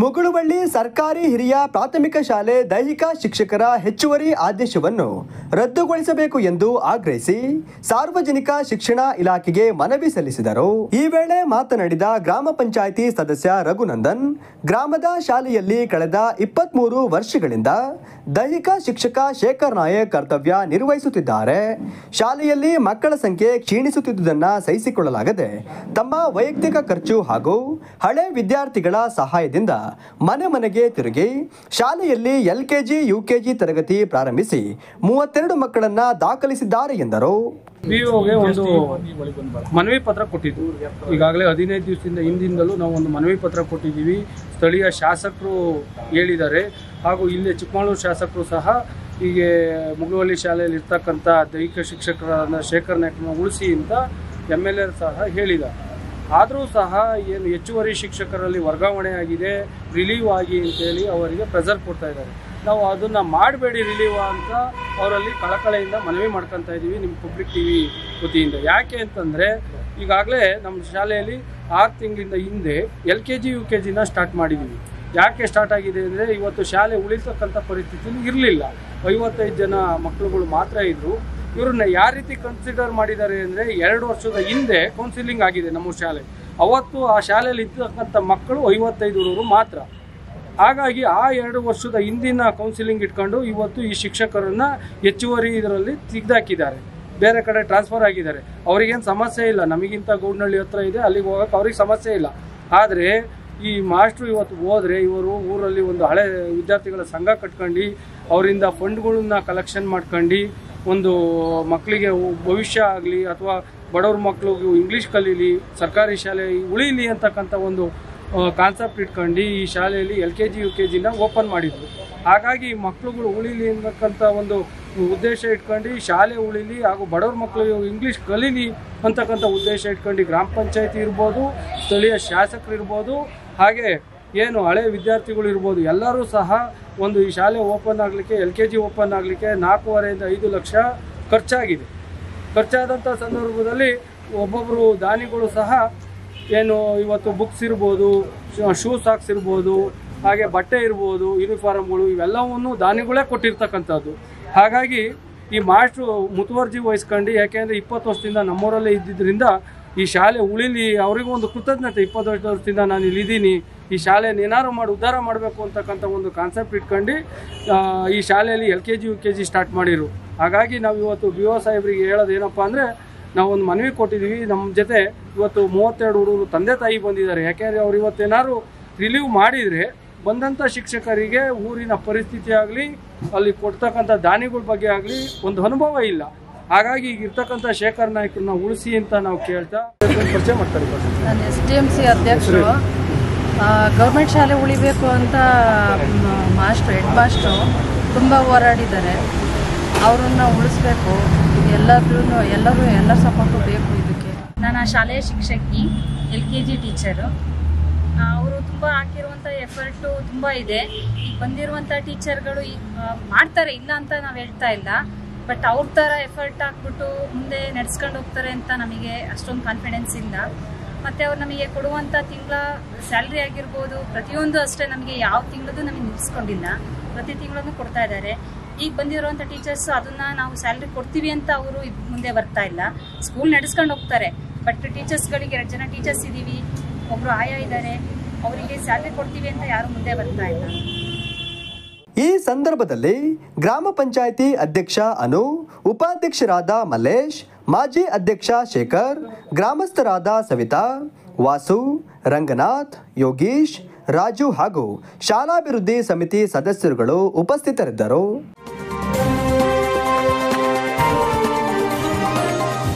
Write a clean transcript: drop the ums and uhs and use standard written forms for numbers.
ಮುಗುಳುವಳ್ಳಿ ಸರ್ಕಾರಿ ಹಿರಿಯ ಪ್ರಾಥಮಿಕ ಶಾಲೆ ದೈಹಿಕ ಶಿಕ್ಷಕರ ಹೆಚ್ಚುವರಿ ಆದೇಶವನ್ನು ರದ್ದುಗೊಳಿಸಬೇಕು ಎಂದು ಆಗ್ರಹಿಸಿ ಸಾರ್ವಜನಿಕ ಶಿಕ್ಷಣ ಇಲಾಖೆಗೆ ಮನವಿ ಸಲ್ಲಿಸಿದರು. ಈ ವೇಳೆ ಮಾತನಾಡಿದ ಗ್ರಾಮ ಪಂಚಾಯಿತಿ ಸದಸ್ಯ ರಘುನಂದನ್, ಗ್ರಾಮದ ಶಾಲೆಯಲ್ಲಿ ಕಳೆದ 23 ವರ್ಷಗಳಿಂದ ದೈಹಿಕ ಶಿಕ್ಷಕ ಶೇಖರ್ ನಾಯಕ್ ಕರ್ತವ್ಯ ನಿರ್ವಹಿಸುತ್ತಿದ್ದಾರೆ. ಶಾಲೆಯಲ್ಲಿ ಮಕ್ಕಳ ಸಂಖ್ಯೆ ಕ್ಷೀಣಿಸುತ್ತಿದ್ದುದನ್ನು ಸಹಿಸಿಕೊಳ್ಳಲಾಗದೆ ತಮ್ಮ ವೈಯಕ್ತಿಕ ಖರ್ಚು ಹಾಗೂ ಹಳೆ ವಿದ್ಯಾರ್ಥಿಗಳ ಸಹಾಯದಿಂದ ಮನೆ ಮನೆಗೆ ತಿರುಗಿ ಶಾಲೆಯಲ್ಲಿ LKG UKG ತರಗತಿ ಪ್ರಾರಂಭಿಸಿ 32 ಮಕ್ಕಳನ್ನ ದಾಖಲಿಸಿದ್ದಾರೆ ಎಂದರು. POಗೆ ಒಂದು ಮನವಿ ಪತ್ರ ಕೊಟ್ಟಿದ್ದು ಈಗಾಗಲೇ 15 ದಿವಸದಿಂದ ಹಿಂದಿಂದಲೂ ನಾವು ಒಂದು ಮನವಿ ಪತ್ರ ಕೊಟ್ಟಿದ್ದೀವಿ. ಸ್ಥಳೀಯ ಶಾಸಕರು ಹೇಳಿದ್ದಾರೆ ಹಾಗೂ ಇಲ್ಲಿ ಚಿಕ್ಕಮಗಳೂರು ಶಾಸಕರು ಸಹ ಹೀಗೆ ಮುಗುಳುವಳ್ಳಿ ಶಾಲೆಯಲ್ಲಿ ಇರ್ತಕ್ಕಂಥ ದೈಹಿಕ ಶಿಕ್ಷಕರಾದ ಶೇಖರ್ ನಾಯ್ಕನ ಉಳಿಸಿ ಅಂತ MLA ಸಹ ಹೇಳಿದ್ದಾರೆ. ಆದರೂ ಸಹ ಏನು ಹೆಚ್ಚುವರಿ ಶಿಕ್ಷಕರಲ್ಲಿ ವರ್ಗಾವಣೆ ಆಗಿದೆ, ರಿಲೀವ್ ಆಗಿ ಅಂತೇಳಿ ಅವರಿಗೆ ಪ್ರೆಸರ್ ಕೊಡ್ತಾ ಇದ್ದಾರೆ. ನಾವು ಅದನ್ನು ಮಾಡಬೇಡಿ ರಿಲೀವ್ ಅಂತ ಅವರಲ್ಲಿ ಕಳಕಳೆಯಿಂದ ಮನವಿ ಮಾಡ್ಕೊತಾ ಇದ್ದೀವಿ ನಿಮ್ಮ ಪಬ್ಲಿಕ್ TV ವತಿಯಿಂದ. ಯಾಕೆ ಅಂತಂದರೆ ಈಗಾಗಲೇ ನಮ್ಮ ಶಾಲೆಯಲ್ಲಿ 6 ತಿಂಗಳಿಂದ ಹಿಂದೆ LKG UKGನ ಸ್ಟಾರ್ಟ್ ಮಾಡಿದ್ದೀವಿ. ಯಾಕೆ ಸ್ಟಾರ್ಟ್ ಆಗಿದೆ ಅಂದರೆ ಇವತ್ತು ಶಾಲೆ ಉಳಿತಕ್ಕಂಥ ಪರಿಸ್ಥಿತಿಯಲ್ಲಿ ಇರಲಿಲ್ಲ. 55 ಜನ ಮಕ್ಕಳುಗಳು ಮಾತ್ರ ಇದ್ದರು. ಇವ್ರನ್ನ ಯಾವ ರೀತಿ ಕನ್ಸಿಡರ್ ಮಾಡಿದ್ದಾರೆ ಅಂದರೆ 2 ವರ್ಷದ ಹಿಂದೆ ಕೌನ್ಸಿಲಿಂಗ್ ಆಗಿದೆ ನಮ್ಮ ಶಾಲೆ. ಅವತ್ತು ಆ ಶಾಲೆಯಲ್ಲಿ ಇರ್ತಕ್ಕಂಥ ಮಕ್ಕಳು 55 ಮಾತ್ರ. ಹಾಗಾಗಿ ಆ 2 ವರ್ಷದ ಹಿಂದಿನ ಕೌನ್ಸಿಲಿಂಗ್ ಇಟ್ಕೊಂಡು ಇವತ್ತು ಈ ಶಿಕ್ಷಕರನ್ನು ಹೆಚ್ಚುವರಿ ಇದರಲ್ಲಿ ತೆಗೆದಾಕಿದ್ದಾರೆ, ಬೇರೆ ಕಡೆ ಟ್ರಾನ್ಸ್ಫರ್ ಆಗಿದ್ದಾರೆ. ಅವರಿಗೇನು ಸಮಸ್ಯೆ ಇಲ್ಲ, ನಮಗಿಂತ ಗೌಡನಹಳ್ಳಿ ಹತ್ರ ಇದೆ, ಅಲ್ಲಿಗೆ ಹೋಗೋಕೆ ಅವ್ರಿಗೆ ಸಮಸ್ಯೆ ಇಲ್ಲ. ಆದರೆ ಈ ಮಾಸ್ಟ್ರು ಇವತ್ತು ಹೋದರೆ ಇವರು ಊರಲ್ಲಿ ಒಂದು ಹಳೆ ವಿದ್ಯಾರ್ಥಿಗಳ ಸಂಘ ಕಟ್ಕೊಂಡು ಅವರಿಂದ ಫಂಡ್ಗಳನ್ನ ಕಲೆಕ್ಷನ್ ಮಾಡ್ಕೊಂಡು ಒಂದು ಮಕ್ಕಳಿಗೆ ಭವಿಷ್ಯ ಆಗಲಿ ಅಥವಾ ಬಡವ್ರ ಮಕ್ಕಳಿಗೆ ಇಂಗ್ಲೀಷ್ ಕಲೀಲಿ, ಸರ್ಕಾರಿ ಶಾಲೆ ಉಳೀಲಿ ಅಂತಕ್ಕಂಥ ಒಂದು ಕಾನ್ಸೆಪ್ಟ್ ಇಟ್ಕೊಂಡು ಈ ಶಾಲೆಯಲ್ಲಿ LKG UKGನ ಓಪನ್ ಮಾಡಿದ್ರು. ಹಾಗಾಗಿ ಮಕ್ಕಳುಗಳು ಉಳೀಲಿ ಅಂತಕ್ಕಂಥ ಒಂದು ಉದ್ದೇಶ ಇಟ್ಕೊಂಡು ಶಾಲೆ ಉಳೀಲಿ ಹಾಗೂ ಬಡವ್ರ ಮಕ್ಕಳಿಗೆ ಇಂಗ್ಲೀಷ್ ಕಲೀಲಿ ಅಂತಕ್ಕಂಥ ಉದ್ದೇಶ ಇಟ್ಕೊಂಡು ಗ್ರಾಮ ಪಂಚಾಯತಿ ಇರ್ಬೋದು, ಸ್ಥಳೀಯ ಶಾಸಕರು ಇರ್ಬೋದು, ಹಾಗೆ ಏನು ಹಳೆ ವಿದ್ಯಾರ್ಥಿಗಳು ಇರ್ಬೋದು, ಎಲ್ಲರೂ ಸಹ ಒಂದು ಈ ಶಾಲೆ ಓಪನ್ ಆಗಲಿಕ್ಕೆ LKG ಓಪನ್ ಆಗಲಿಕ್ಕೆ 4.5 ರಿಂದ 5 ಲಕ್ಷ ಖರ್ಚಾಗಿದೆ. ಖರ್ಚಾದಂಥ ಸಂದರ್ಭದಲ್ಲಿ ಒಬ್ಬೊಬ್ಬರು ದಾನಿಗಳು ಸಹ ಏನು ಇವತ್ತು ಬುಕ್ಸ್ ಇರ್ಬೋದು, ಶೂ ಸಾಕ್ಸ್ ಇರ್ಬೋದು, ಹಾಗೆ ಬಟ್ಟೆ ಇರ್ಬೋದು, ಯೂನಿಫಾರ್ಮ್ಗಳು ಇವೆಲ್ಲವನ್ನು ದಾನಿಗಳೇ ಕೊಟ್ಟಿರ್ತಕ್ಕಂಥದ್ದು. ಹಾಗಾಗಿ ಈ ಮಾಸ್ಟ್ರು ಮುತುವರ್ಜಿ ವಹಿಸ್ಕೊಂಡು, ಯಾಕೆಂದರೆ 20 ವರ್ಷದಿಂದ ನಮ್ಮೂರಲ್ಲೇ ಇದ್ದಿದ್ದರಿಂದ ಈ ಶಾಲೆ ಉಳಿಲಿ, ಅವರಿಗೂ ಒಂದು ಕೃತಜ್ಞತೆ. 20 ವರ್ಷದಿಂದ ನಾನು ಇಲ್ಲಿದ್ದೀನಿ, ಈ ಶಾಲೆಯನ್ನು ಏನಾರು ಮಾಡಿ ಉದ್ಧಾರ ಮಾಡಬೇಕು ಅಂತಕ್ಕಂಥ ಒಂದು ಕಾನ್ಸೆಪ್ಟ್ ಇಟ್ಕೊಂಡು ಈ ಶಾಲೆಯಲ್ಲಿ LKG UKG ಸ್ಟಾರ್ಟ್ ಮಾಡಿರು. ಹಾಗಾಗಿ ನಾವು ಇವತ್ತು BO ಸಾಹೇಬರಿಗೆ ಹೇಳೋದು ಏನಪ್ಪ ಅಂದರೆ, ನಾವು ಒಂದು ಮನವಿ ಕೊಟ್ಟಿದ್ದೀವಿ. ನಮ್ಮ ಜೊತೆ ಇವತ್ತು 32 ಹುಡುಗರು ತಂದೆ ತಾಯಿ ಬಂದಿದ್ದಾರೆ. ಯಾಕೆಂದರೆ ಅವ್ರು ಇವತ್ತೇನಾದ್ರು ರಿಲೀವ್ ಮಾಡಿದರೆ ಬಂದಂಥ ಶಿಕ್ಷಕರಿಗೆ ಊರಿನ ಪರಿಸ್ಥಿತಿ ಆಗಲಿ, ಅಲ್ಲಿ ಕೊಡ್ತಕ್ಕಂಥ ದಾನಿಗಳ ಬಗ್ಗೆ ಆಗಲಿ ಒಂದು ಅನುಭವ ಇಲ್ಲ. ಹಾಗಾಗಿ ಈಗ ಇರ್ತಕ್ಕಂಥ ಶೇಖರ್ ನಾಯ್ಕರನ್ನ ಉಳಿಸಿ ಅಂತ ನಾವು ಕೇಳ್ತಾ ಪರಿಚಯ ಮಾಡ್ತಾರೆ. ನಾನು SDMC ಅಧ್ಯಕ್ಷರು. ಗೌರ್ಮೆಂಟ್ ಶಾಲೆ ಉಳಿಬೇಕು ಅಂತ ಹೆಡ್ ಮಾಸ್ಟ್ರು ತುಂಬ ಹೋರಾಡಿದ್ದಾರೆ. ಅವರನ್ನು ಉಳಿಸ್ಬೇಕು. ಎಲ್ಲರ ಸಪೋರ್ಟು ಬೇಕು ಇದಕ್ಕೆ. ನಾನು ಆ ಶಾಲೆಯ ಶಿಕ್ಷಕಿ, LKG ಟೀಚರು. ಅವರು ತುಂಬ ಹಾಕಿರುವಂಥ ಎಫರ್ಟು ತುಂಬ ಇದೆ. ಈಗ ಬಂದಿರುವಂಥ ಟೀಚರ್ಗಳು ಮಾಡ್ತಾರೆ, ಇಲ್ಲ ಅಂತ ನಾವು ಹೇಳ್ತಾ ಇಲ್ಲ. ಬಟ್ ಅವ್ರ ಥರ ಎಫರ್ಟ್ ಹಾಕ್ಬಿಟ್ಟು ಮುಂದೆ ನಡೆಸ್ಕೊಂಡು ಹೋಗ್ತಾರೆ ಅಂತ ನಮಗೆ ಅಷ್ಟೊಂದು ಕಾನ್ಫಿಡೆನ್ಸ್ ಇಲ್ಲ. ಮತ್ತು ಅವ್ರು ನಮಗೆ ಕೊಡುವಂಥ ತಿಂಗಳ ಸ್ಯಾಲ್ರಿ ಆಗಿರ್ಬೋದು, ಪ್ರತಿಯೊಂದು ಅಷ್ಟೇ ನಮಗೆ ಯಾವ ತಿಂಗಳದ್ದು ನಮಗೆ ನಿಲ್ಲಿಸ್ಕೊಂಡಿಲ್ಲ. ಪ್ರತಿ ತಿಂಗಳನ್ನು ಕೊಡ್ತಾ ಇದ್ದಾರೆ. ಈಗ ಬಂದಿರುವಂಥ ಟೀಚರ್ಸ್ ಅದನ್ನು ನಾವು ಸ್ಯಾಲ್ರಿ ಕೊಡ್ತೀವಿ ಅಂತ ಅವರು ಮುಂದೆ ಬರ್ತಾ ಇಲ್ಲ. ಸ್ಕೂಲ್ ನಡೆಸ್ಕೊಂಡು ಹೋಗ್ತಾರೆ. ಬಟ್ ಟೀಚರ್ಸ್ಗಳಿಗೆ 2 ಜನ ಟೀಚರ್ಸ್ ಇದ್ದೀವಿ, ಒಬ್ಬರು ಆಯಾ ಇದ್ದಾರೆ, ಅವರಿಗೆ ಸ್ಯಾಲ್ರಿ ಕೊಡ್ತೀವಿ ಅಂತ ಯಾರು ಮುಂದೆ ಬರ್ತಾ ಇಲ್ಲ. ಈ ಸಂದರ್ಭದಲ್ಲಿ ಗ್ರಾಮ ಪಂಚಾಯಿತಿ ಅಧ್ಯಕ್ಷ ಅನು, ಉಪಾಧ್ಯಕ್ಷರಾದ ಮಲ್ಲೇಶ್, ಮಾಜಿ ಅಧ್ಯಕ್ಷ ಶೇಖರ್, ಗ್ರಾಮಸ್ಥರಾದ ಸವಿತಾ, ವಾಸು, ರಂಗನಾಥ್, ಯೋಗೀಶ್, ರಾಜು ಹಾಗೂ ಶಾಲಾಭಿವೃದ್ಧಿ ಸಮಿತಿ ಸದಸ್ಯರುಗಳು ಉಪಸ್ಥಿತರಿದ್ದರು.